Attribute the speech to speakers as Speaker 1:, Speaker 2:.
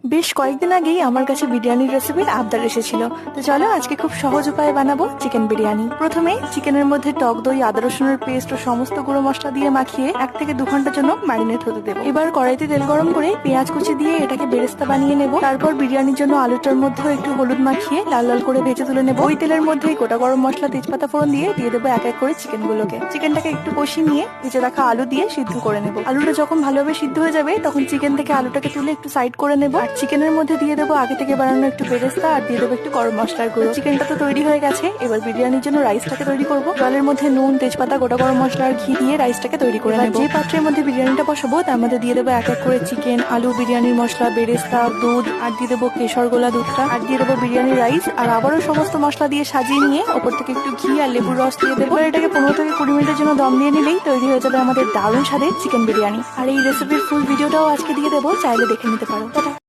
Speaker 1: বেশ কয়েকদিন আগেই আমার কাছে বিরিয়ানির রেসিপির আবদার এসেছিল। তো চলো আজকে খুব সহজ উপায়ে বানাবো চিকেন বিরিয়ানি। প্রথমে চিকেনের মধ্যে টক দই, আদা রসুনের পেস্ট ও সমস্ত গুঁড়ো মশলা দিয়ে মাখিয়ে 1 থেকে 2 ঘন্টার জন্য ম্যারিনেট হতে দেবো। এবার কড়াইতে তেল গরম করে পেঁয়াজ কুচি দিয়ে এটাকে বেরেস্তা বানিয়ে নেব। তারপর বিরিয়ানির জন্য আলুটার মধ্যে একটু হলুদ মাখিয়ে লাল লাল করে ভেজে তুলে নেব। ওই তেলের মধ্যেই গোটা গরম মশলা, তেজপাতা ফোড়ন দিয়ে দেবো এক এক করে চিকেনগুলোকে। চিকেনটাকে একটু কষিয়ে নিয়ে ভেজে রাখা আলু দিয়ে সিদ্ধ করে নেব। আলুটা যখন ভালোভাবে সিদ্ধ হয়ে যাবে তখন চিকেন থেকে আলুটাকে তুলে একটু সাইড করে নেব। আর চিকেনের মধ্যে দিয়ে দেবো আগে থেকে বানানো একটু বেরেস্তা আর দিয়ে দেবো একটু গরম মশলার গুঁড়ো। চিকেনটা তো তৈরি হয়ে গেছে, এবার বিরিয়ানির জন্য রাইসটাকে তৈরি করব। জলের মধ্যে নুন, তেজপাতা, গোটা গরম মশলা আর ঘি দিয়ে রাইসটাকে তৈরি করে নেব। যে পাত্রের মধ্যে বিরিয়ানিটা বসাবো তার মধ্যে দিয়ে দেবো এক এক করে চিকেন, আলু, বিরিয়ানির মশলা, বেরেস্তা, দুধ আর দিয়ে দেবো কেশর গোলা দুধটা আর দিয়ে দেবো বিরিয়ানির রাইস আর আবারও সমস্ত মশলা দিয়ে সাজিয়ে নিয়ে ওপর থেকে একটু ঘি আর লেবুর রস দিয়ে দেবো। এটাকে 15 থেকে 20 মিনিটের জন্য দম দিয়ে নিলেই তৈরি হয়ে যাবে আমাদের দারুণ স্বাদের চিকেন বিরিয়ানি। আর এই রেসিপির ফুল ভিডিওটাও আজকে দিয়ে দেবো, চাইলে দেখে নিতে পারো।